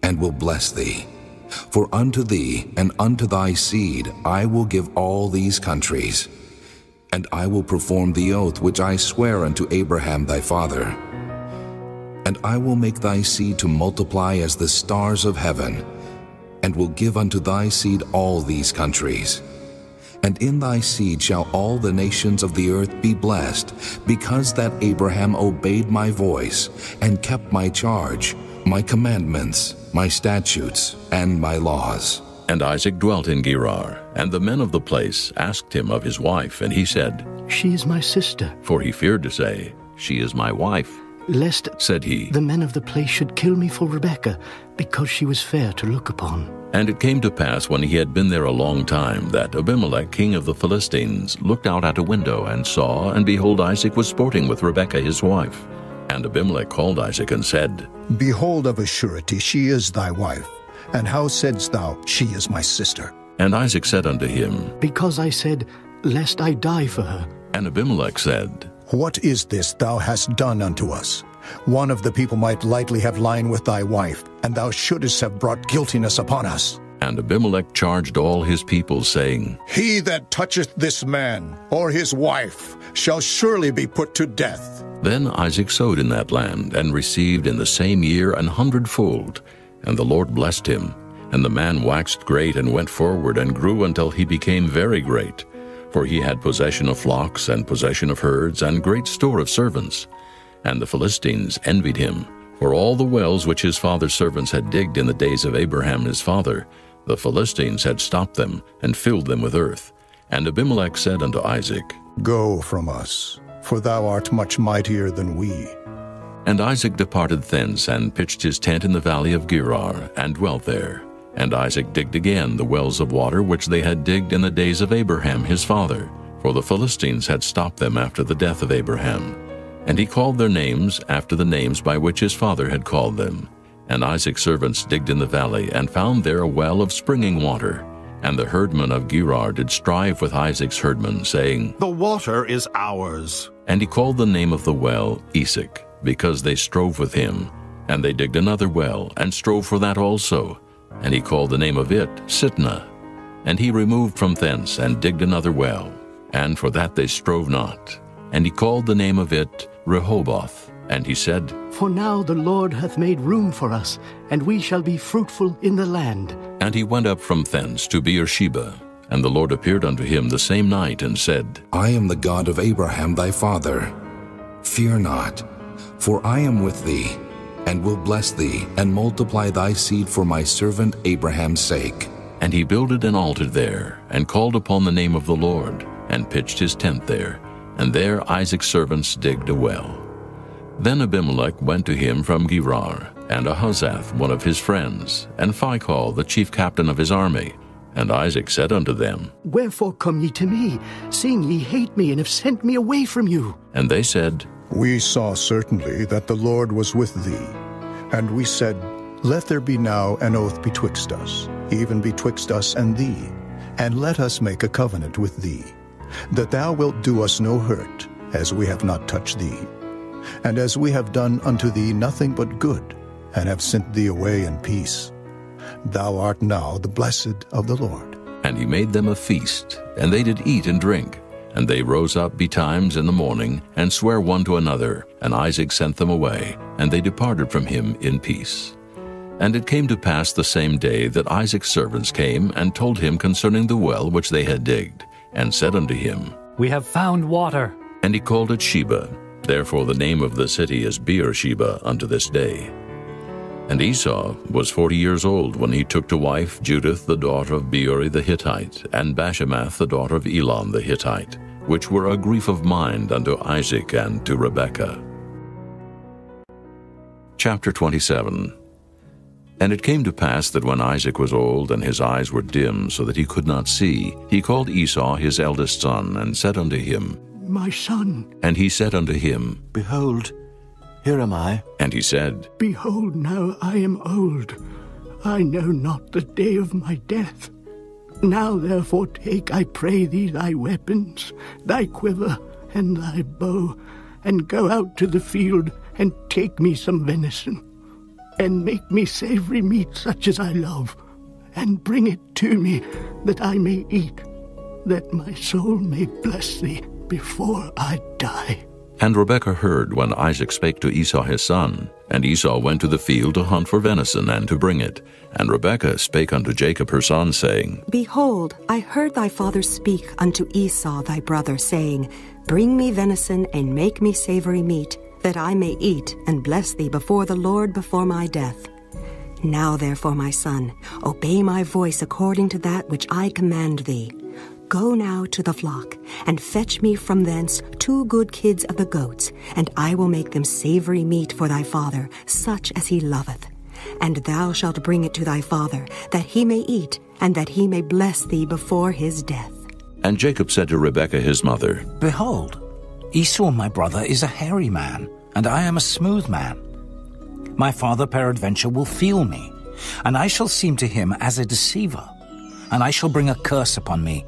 and will bless thee. For unto thee and unto thy seed I will give all these countries. And I will perform the oath which I sware unto Abraham thy father. And I will make thy seed to multiply as the stars of heaven, and will give unto thy seed all these countries. And in thy seed shall all the nations of the earth be blessed, because that Abraham obeyed my voice, and kept my charge, my commandments, my statutes, and my laws. And Isaac dwelt in Gerar, and the men of the place asked him of his wife, and he said, She is my sister. For he feared to say, She is my wife. Lest, said he, the men of the place should kill me for Rebekah, because she was fair to look upon. And it came to pass, when he had been there a long time, that Abimelech king of the Philistines looked out at a window, and saw, and behold, Isaac was sporting with Rebekah his wife. And Abimelech called Isaac, and said, Behold, of a surety she is thy wife. And how saidst thou, She is my sister? And Isaac said unto him, Because I said, Lest I die for her. And Abimelech said, What is this thou hast done unto us? One of the people might lightly have lain with thy wife, and thou shouldest have brought guiltiness upon us. And Abimelech charged all his people, saying, He that toucheth this man, or his wife, shall surely be put to death. Then Isaac sowed in that land, and received in the same year 100-fold. And the Lord blessed him. And the man waxed great, and went forward, and grew until he became very great. For he had possession of flocks, and possession of herds, and great store of servants. And the Philistines envied him, for all the wells which his father's servants had digged in the days of Abraham his father, the Philistines had stopped them, and filled them with earth. And Abimelech said unto Isaac, Go from us, for thou art much mightier than we. And Isaac departed thence, and pitched his tent in the valley of Gerar, and dwelt there. And Isaac digged again the wells of water which they had digged in the days of Abraham his father, for the Philistines had stopped them after the death of Abraham. And he called their names after the names by which his father had called them. And Isaac's servants digged in the valley, and found there a well of springing water. And the herdmen of Gerar did strive with Isaac's herdmen, saying, The water is ours. And he called the name of the well Esek, because they strove with him. And they digged another well, and strove for that also. And he called the name of it Sitnah. And he removed from thence, and digged another well. And for that they strove not. And he called the name of it Rehoboth. And he said, For now the Lord hath made room for us, and we shall be fruitful in the land. And he went up from thence to Beersheba. And the Lord appeared unto him the same night, and said, I am the God of Abraham thy father. Fear not, for I am with thee, and will bless thee, and multiply thy seed for my servant Abraham's sake. And he builded an altar there, and called upon the name of the Lord, and pitched his tent there. And there Isaac's servants digged a well. Then Abimelech went to him from Gerar, and Ahuzzath one of his friends, and Phicol the chief captain of his army. And Isaac said unto them, Wherefore come ye to me, seeing ye hate me, and have sent me away from you? And they said, We saw certainly that the Lord was with thee. And we said, Let there be now an oath betwixt us, even betwixt us and thee, and let us make a covenant with thee, that thou wilt do us no hurt, as we have not touched thee, and as we have done unto thee nothing but good, and have sent thee away in peace. Thou art now the blessed of the Lord. And he made them a feast, and they did eat and drink. And they rose up betimes in the morning, and sware one to another. And Isaac sent them away, and they departed from him in peace. And it came to pass the same day that Isaac's servants came, and told him concerning the well which they had digged, and said unto him, We have found water. And he called it Sheba. Therefore the name of the city is Beersheba unto this day. And Esau was 40 years old when he took to wife Judith the daughter of Beeri the Hittite, and Bashemath the daughter of Elon the Hittite, which were a grief of mind unto Isaac and to Rebekah. Chapter 27. And it came to pass that when Isaac was old, and his eyes were dim, so that he could not see, he called Esau his eldest son, and said unto him, My son. And he said unto him, Behold, here am I. And he said, Behold, now I am old. I know not the day of my death. Now therefore take, I pray thee, thy weapons, thy quiver, and thy bow, and go out to the field, and take me some venison, and make me savory meat such as I love, and bring it to me, that I may eat, that my soul may bless thee before I die. And Rebekah heard when Isaac spake to Esau his son. And Esau went to the field to hunt for venison, and to bring it. And Rebekah spake unto Jacob her son, saying, Behold, I heard thy father speak unto Esau thy brother, saying, Bring me venison, and make me savory meat, that I may eat, and bless thee before the Lord before my death. Now therefore, my son, obey my voice according to that which I command thee. Go now to the flock, and fetch me from thence 2 good kids of the goats, and I will make them savory meat for thy father, such as he loveth. And thou shalt bring it to thy father, that he may eat, and that he may bless thee before his death. And Jacob said to Rebekah his mother, Behold, Esau my brother is a hairy man, and I am a smooth man. My father peradventure will feel me, and I shall seem to him as a deceiver, and I shall bring a curse upon me,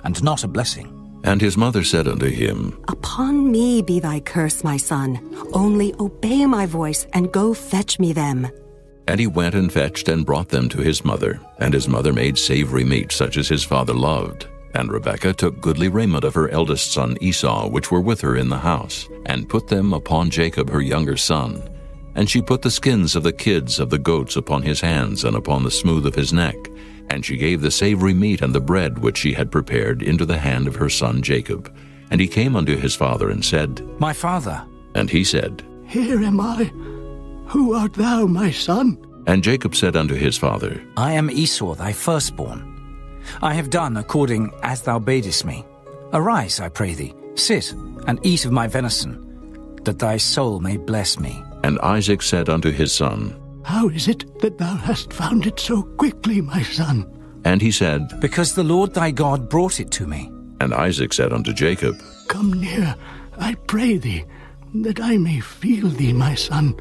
and not a blessing. And his mother said unto him, Upon me be thy curse, my son. Only obey my voice, and go fetch me them. And he went and fetched and brought them to his mother. And his mother made savory meat, such as his father loved. And Rebekah took goodly raiment of her eldest son Esau, which were with her in the house, and put them upon Jacob her younger son. And she put the skins of the kids of the goats upon his hands, and upon the smooth of his neck. And she gave the savory meat and the bread which she had prepared into the hand of her son Jacob. And he came unto his father and said, My father. And he said, Here am I. Who art thou, my son? And Jacob said unto his father, I am Esau thy firstborn. I have done according as thou badest me. Arise, I pray thee, sit, and eat of my venison, that thy soul may bless me. And Isaac said unto his son, How is it that thou hast found it so quickly, my son? And he said, Because the Lord thy God brought it to me. And Isaac said unto Jacob, Come near, I pray thee, that I may feel thee, my son,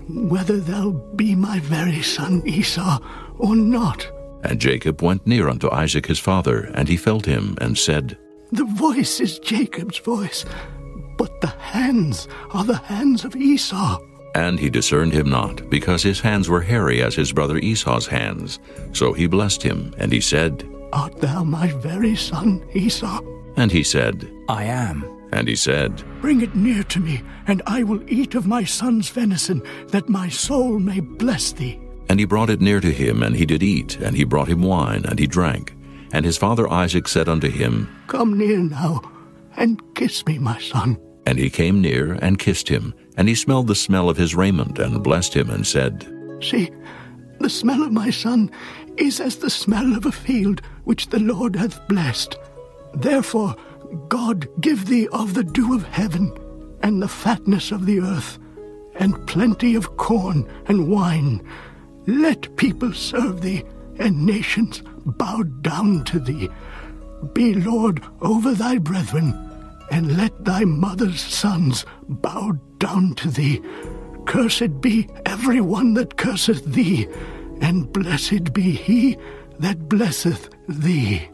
whether thou be my very son Esau or not. And Jacob went near unto Isaac his father, and he felt him, and said, The voice is Jacob's voice, but the hands are the hands of Esau. And he discerned him not, because his hands were hairy as his brother Esau's hands. So he blessed him, and he said, Art thou my very son Esau? And he said, I am. And he said, Bring it near to me, and I will eat of my son's venison, that my soul may bless thee. And he brought it near to him, and he did eat, and he brought him wine, and he drank. And his father Isaac said unto him, Come near now, and kiss me, my son. And he came near, and kissed him. And he smelled the smell of his raiment, and blessed him, and said, See, the smell of my son is as the smell of a field which the Lord hath blessed. Therefore God give thee of the dew of heaven, and the fatness of the earth, and plenty of corn and wine. Let people serve thee, and nations bow down to thee. Be Lord over thy brethren, and let thy mother's sons bow down to thee. Cursed be every one that curseth thee, and blessed be he that blesseth thee.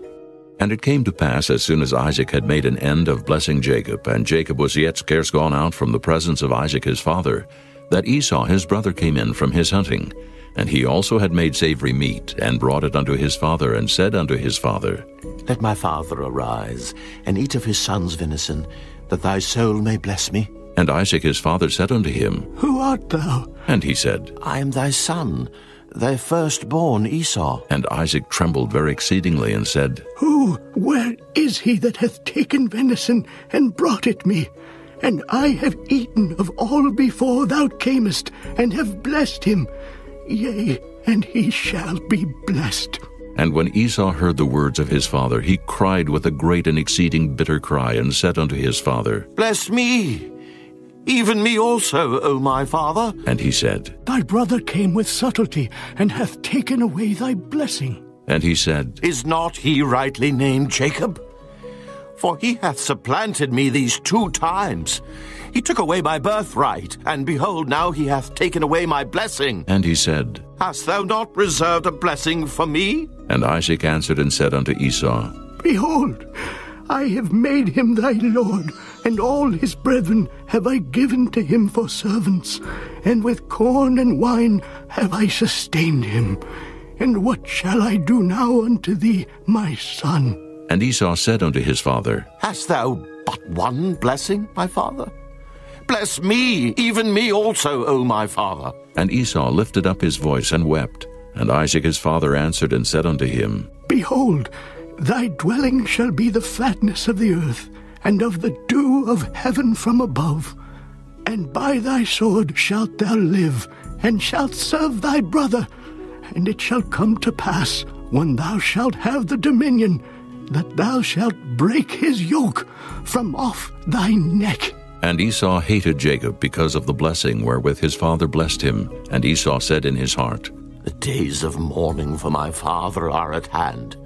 And it came to pass, as soon as Isaac had made an end of blessing Jacob, and Jacob was yet scarce gone out from the presence of Isaac his father, that Esau his brother came in from his hunting. And he also had made savory meat, and brought it unto his father, and said unto his father, Let my father arise, and eat of his son's venison, that thy soul may bless me. And Isaac his father said unto him, Who art thou? And he said, I am thy son, thy firstborn Esau. And Isaac trembled very exceedingly, and said, Where is he that hath taken venison, and brought it me? And I have eaten of all before thou camest, and have blessed him. Yea, and he shall be blessed. And when Esau heard the words of his father, he cried with a great and exceeding bitter cry, and said unto his father, Bless me, even me also, O my father. And he said, Thy brother came with subtlety, and hath taken away thy blessing. And he said, Is not he rightly named Jacob? For he hath supplanted me these 2 times. He took away my birthright, and behold, now he hath taken away my blessing. And he said, Hast thou not reserved a blessing for me? And Isaac answered and said unto Esau, Behold, I have made him thy lord, and all his brethren have I given to him for servants, and with corn and wine have I sustained him. And what shall I do now unto thee, my son? And Esau said unto his father, Hast thou but one blessing, my father? Bless me, even me also, O my father. And Esau lifted up his voice and wept. And Isaac his father answered and said unto him, Behold, thy dwelling shall be the fatness of the earth, and of the dew of heaven from above. And by thy sword shalt thou live, and shalt serve thy brother. And it shall come to pass, when thou shalt have the dominion, that thou shalt break his yoke from off thy neck. And Esau hated Jacob because of the blessing wherewith his father blessed him. And Esau said in his heart, The days of mourning for my father are at hand.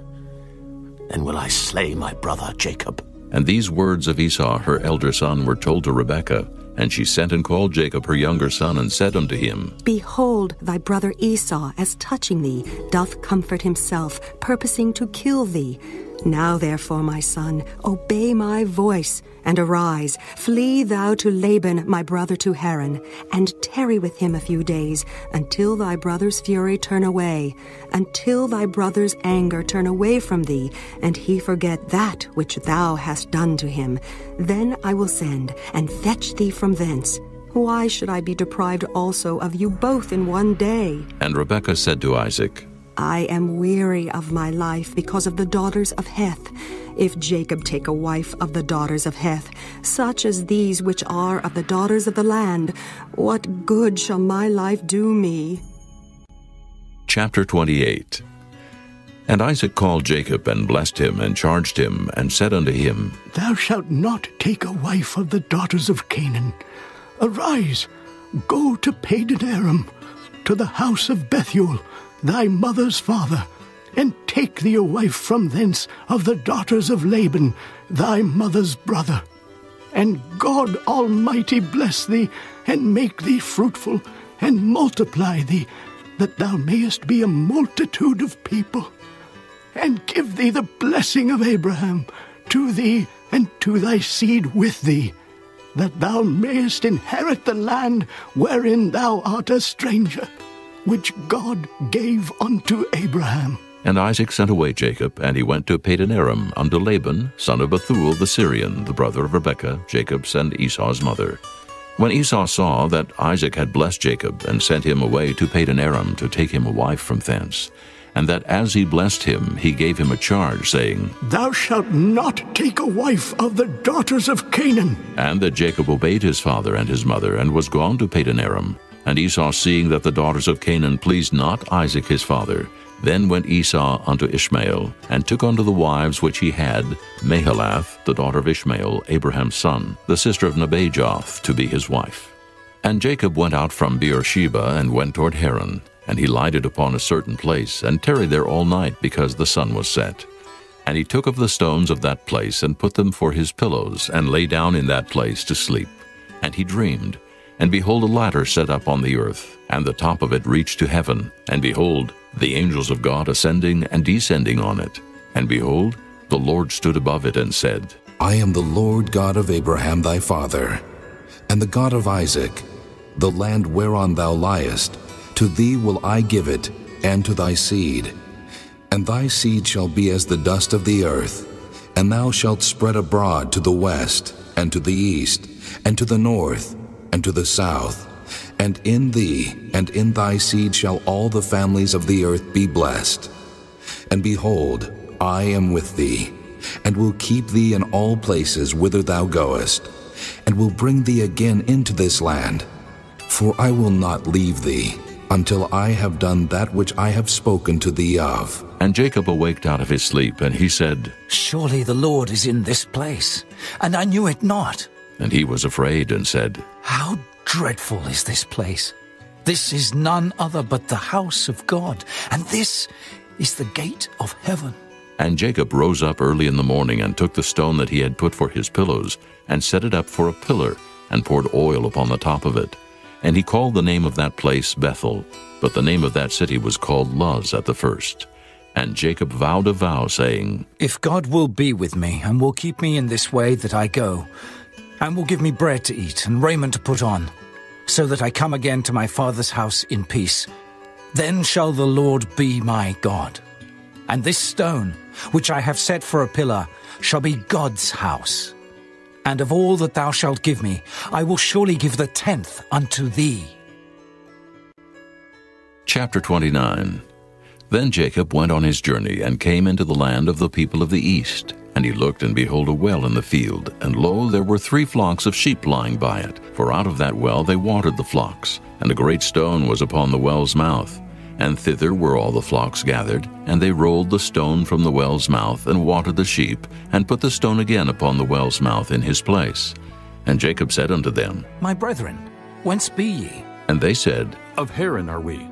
Then will I slay my brother Jacob. And these words of Esau her elder son were told to Rebekah. And she sent and called Jacob her younger son, and said unto him, Behold, thy brother Esau, as touching thee, doth comfort himself, purposing to kill thee. Now therefore, my son, obey my voice, and arise, flee thou to Laban my brother to Haran, and tarry with him a few days, until thy brother's fury turn away, until thy brother's anger turn away from thee, and he forget that which thou hast done to him. Then I will send, and fetch thee from thence. Why should I be deprived also of you both in one day? And Rebekah said to Isaac, I am weary of my life because of the daughters of Heth. If Jacob take a wife of the daughters of Heth, such as these which are of the daughters of the land, what good shall my life do me? Chapter 28. And Isaac called Jacob, and blessed him, and charged him, and said unto him, Thou shalt not take a wife of the daughters of Canaan. Arise, go to Padan Aram, to the house of Bethuel, thy mother's father, and take thee a wife from thence of the daughters of Laban, thy mother's brother. And God Almighty bless thee, and make thee fruitful, and multiply thee, that thou mayest be a multitude of people. And give thee the blessing of Abraham, to thee and to thy seed with thee, that thou mayest inherit the land wherein thou art a stranger, which God gave unto Abraham. And Isaac sent away Jacob, and he went to Padanaram unto Laban, son of Bethuel the Syrian, the brother of Rebekah, Jacob's and Esau's mother. When Esau saw that Isaac had blessed Jacob, and sent him away to Padanaram to take him a wife from thence, and that as he blessed him, he gave him a charge, saying, Thou shalt not take a wife of the daughters of Canaan. And that Jacob obeyed his father and his mother, and was gone to Padanaram. And Esau, seeing that the daughters of Canaan pleased not Isaac his father, then went Esau unto Ishmael, and took unto the wives which he had Mahalath, the daughter of Ishmael, Abraham's son, the sister of Nebajoth, to be his wife. And Jacob went out from Beersheba, and went toward Haran. And he lighted upon a certain place, and tarried there all night, because the sun was set. And he took of the stones of that place, and put them for his pillows, and lay down in that place to sleep. And he dreamed, and behold, a ladder set up on the earth, and the top of it reached to heaven. And behold, the angels of God ascending and descending on it. And behold, the Lord stood above it, and said, I am the Lord God of Abraham thy father, and the God of Isaac. The land whereon thou liest, to thee will I give it, and to thy seed. And thy seed shall be as the dust of the earth, and thou shalt spread abroad to the west, and to the east, and to the north, and to the south. And in thee and in thy seed shall all the families of the earth be blessed. And behold, I am with thee, and will keep thee in all places whither thou goest, and will bring thee again into this land. For I will not leave thee, until I have done that which I have spoken to thee of. And Jacob awaked out of his sleep, and he said, Surely the Lord is in this place, and I knew it not. And he was afraid, and said, How dreadful is this place! This is none other but the house of God, and this is the gate of heaven. And Jacob rose up early in the morning, and took the stone that he had put for his pillows, and set it up for a pillar, and poured oil upon the top of it. And he called the name of that place Bethel, but the name of that city was called Luz at the first. And Jacob vowed a vow, saying, If God will be with me, and will keep me in this way that I go, and will give me bread to eat and raiment to put on, so that I come again to my father's house in peace, then shall the Lord be my God. And this stone, which I have set for a pillar, shall be God's house. And of all that thou shalt give me, I will surely give the 10th unto thee. Chapter 29. Then Jacob went on his journey, and came into the land of the people of the east. And he looked, and behold, a well in the field. And lo, there were 3 flocks of sheep lying by it. For out of that well they watered the flocks. And a great stone was upon the well's mouth. And thither were all the flocks gathered. And they rolled the stone from the well's mouth, and watered the sheep, and put the stone again upon the well's mouth in his place. And Jacob said unto them, My brethren, whence be ye? And they said, Of Haran are we.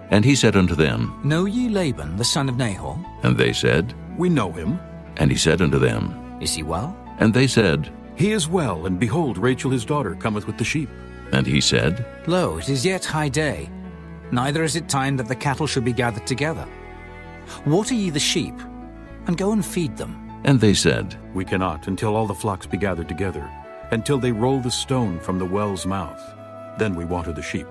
And he said unto them, Know ye Laban, the son of Nahor? And they said, We know him. And he said unto them, Is he well? And they said, He is well, and behold, Rachel his daughter cometh with the sheep. And he said, Lo, it is yet high day, neither is it time that the cattle should be gathered together. Water ye the sheep, and go and feed them. And they said, We cannot, until all the flocks be gathered together, until they roll the stone from the well's mouth. Then we water the sheep.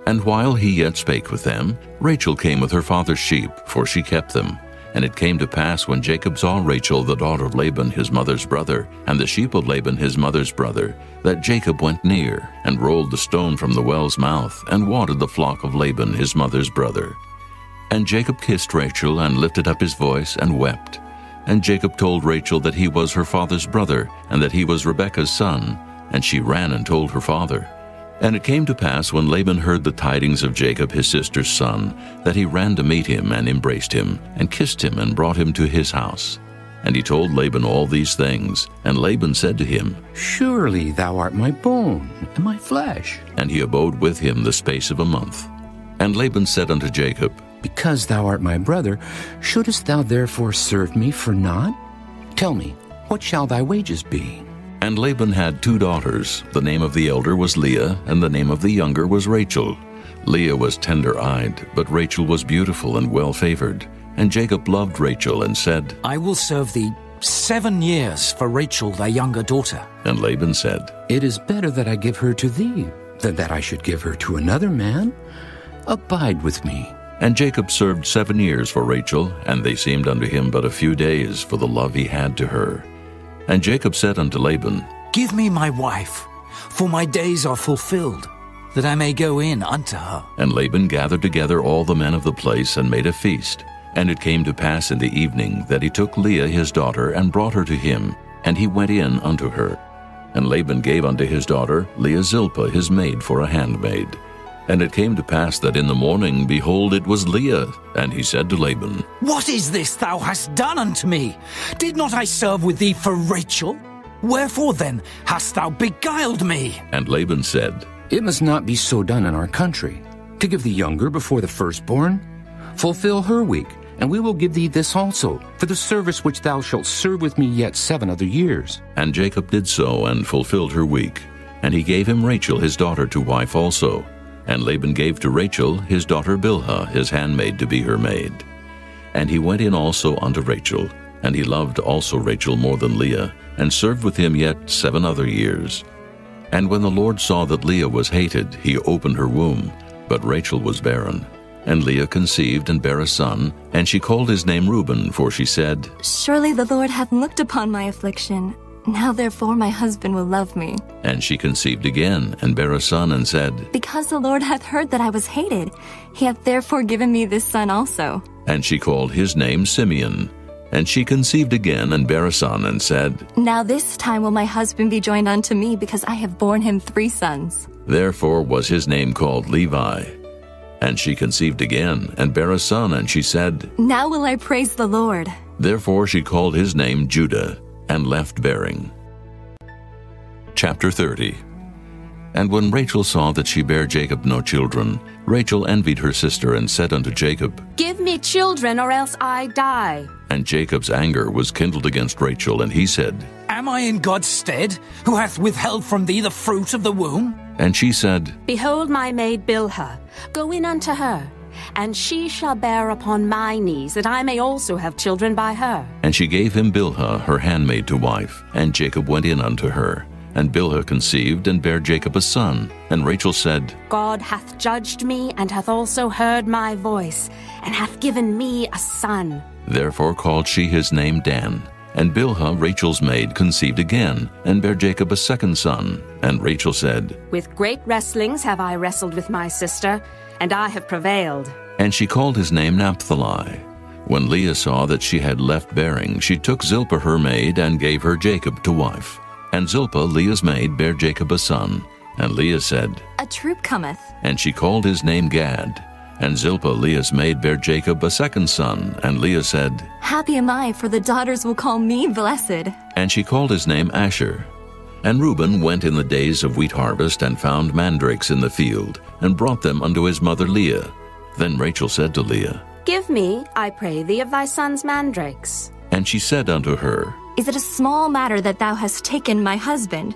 And while he yet spake with them, Rachel came with her father's sheep, for she kept them. And it came to pass, when Jacob saw Rachel, the daughter of Laban his mother's brother, and the sheep of Laban his mother's brother, that Jacob went near, and rolled the stone from the well's mouth, and watered the flock of Laban his mother's brother. And Jacob kissed Rachel, and lifted up his voice, and wept. And Jacob told Rachel that he was her father's brother, and that he was Rebekah's son. And she ran and told her father. And it came to pass, when Laban heard the tidings of Jacob his sister's son, that he ran to meet him, and embraced him, and kissed him, and brought him to his house. And he told Laban all these things. And Laban said to him, Surely thou art my bone, and my flesh. And he abode with him the space of a month. And Laban said unto Jacob, Because thou art my brother, shouldest thou therefore serve me for naught? Tell me, what shall thy wages be? And Laban had 2 daughters. The name of the elder was Leah, and the name of the younger was Rachel. Leah was tender-eyed, but Rachel was beautiful and well-favored. And Jacob loved Rachel, and said, I will serve thee 7 years for Rachel thy younger daughter. And Laban said, It is better that I give her to thee, than that I should give her to another man. Abide with me, And Jacob served 7 years for Rachel, and they seemed unto him but a few days for the love he had to her. And Jacob said unto Laban, Give me my wife, for my days are fulfilled, that I may go in unto her. And Laban gathered together all the men of the place, and made a feast. And it came to pass in the evening that he took Leah his daughter, and brought her to him, and he went in unto her. And Laban gave unto his daughter Leah Zilpah his maid for a handmaid. And it came to pass that in the morning, behold, it was Leah. And he said to Laban, What is this thou hast done unto me? Did not I serve with thee for Rachel? Wherefore then hast thou beguiled me? And Laban said, It must not be so done in our country, to give the younger before the firstborn. Fulfill her week, and we will give thee this also, for the service which thou shalt serve with me yet 7 other years. And Jacob did so, and fulfilled her week. And he gave him Rachel his daughter to wife also. And Laban gave to Rachel his daughter Bilhah his handmaid to be her maid. And he went in also unto Rachel, and he loved also Rachel more than Leah, and served with him yet 7 other years. And when the Lord saw that Leah was hated, he opened her womb, but Rachel was barren. And Leah conceived and bare a son, and she called his name Reuben, for she said, Surely the Lord hath looked upon my affliction. Now therefore my husband will love me. And she conceived again, and bare a son, and said, Because the Lord hath heard that I was hated, he hath therefore given me this son also. And she called his name Simeon. And she conceived again, and bare a son, and said, Now this time will my husband be joined unto me, because I have borne him 3 sons. Therefore was his name called Levi. And she conceived again, and bare a son, and she said, Now will I praise the Lord. Therefore she called his name Judah, and left bearing. Chapter 30. And when Rachel saw that she bare Jacob no children, Rachel envied her sister, and said unto Jacob, Give me children, or else I die. And Jacob's anger was kindled against Rachel, and he said, Am I in God's stead, who hath withheld from thee the fruit of the womb? And she said, Behold my maid Bilhah, go in unto her, and she shall bear upon my knees, that I may also have children by her. And she gave him Bilhah her handmaid to wife, and Jacob went in unto her. And Bilhah conceived, and bare Jacob a son. And Rachel said, God hath judged me, and hath also heard my voice, and hath given me a son. Therefore called she his name Dan. And Bilhah, Rachel's maid, conceived again, and bare Jacob a second son. And Rachel said, With great wrestlings have I wrestled with my sister, and I have prevailed. And she called his name Naphtali. When Leah saw that she had left bearing, she took Zilpah her maid, and gave her Jacob to wife. And Zilpah, Leah's maid, bare Jacob a son. And Leah said, A troop cometh. And she called his name Gad. And Zilpah, Leah's maid, bare Jacob a second son. And Leah said, Happy am I, for the daughters will call me blessed. And she called his name Asher. And Reuben went in the days of wheat harvest, and found mandrakes in the field, and brought them unto his mother Leah. Then Rachel said to Leah, Give me, I pray thee, of thy son's mandrakes. And she said unto her, Is it a small matter that thou hast taken my husband?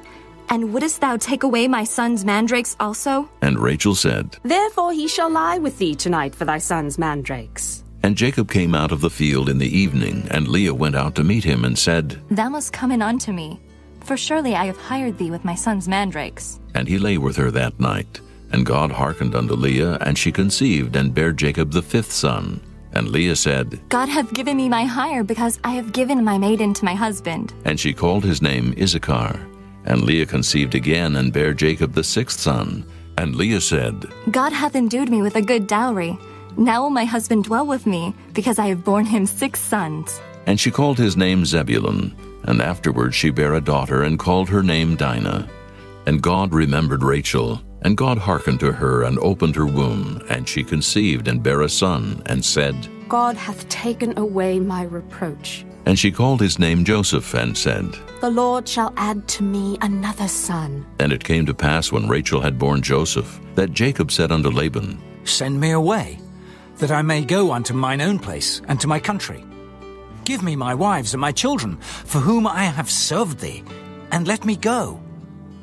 And wouldest thou take away my son's mandrakes also? And Rachel said, Therefore he shall lie with thee tonight for thy son's mandrakes. And Jacob came out of the field in the evening, and Leah went out to meet him, and said, Thou must come in unto me, for surely I have hired thee with my son's mandrakes. And he lay with her that night. And God hearkened unto Leah, and she conceived, and bare Jacob the 5th son. And Leah said, God hath given me my hire, because I have given my maiden to my husband. And she called his name Issachar. And Leah conceived again, and bare Jacob the 6th son. And Leah said, God hath endued me with a good dowry. Now will my husband dwell with me, because I have borne him 6 sons. And she called his name Zebulun. And afterward she bare a daughter, and called her name Dinah. And God remembered Rachel, and God hearkened to her, and opened her womb. And she conceived, and bare a son, and said, God hath taken away my reproach. And she called his name Joseph, and said, The Lord shall add to me another son. And it came to pass, when Rachel had borne Joseph, that Jacob said unto Laban, Send me away, that I may go unto mine own place, and to my country. Give me my wives and my children, for whom I have served thee, and let me go.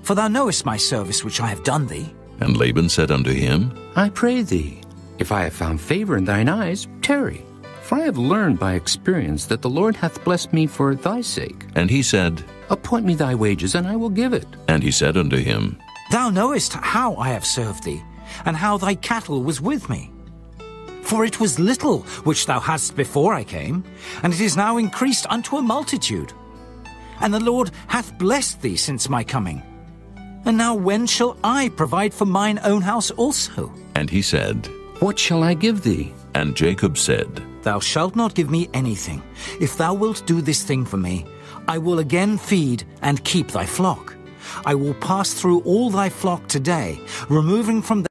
For thou knowest my service which I have done thee. And Laban said unto him, I pray thee, if I have found favor in thine eyes, tarry. For I have learned by experience that the Lord hath blessed me for thy sake. And he said, Appoint me thy wages, and I will give it. And he said unto him, Thou knowest how I have served thee, and how thy cattle was with me. For it was little which thou hadst before I came, and it is now increased unto a multitude. And the Lord hath blessed thee since my coming. And now when shall I provide for mine own house also? And he said, What shall I give thee? And Jacob said, Thou shalt not give me anything. If thou wilt do this thing for me, I will again feed and keep thy flock. I will pass through all thy flock today, removing from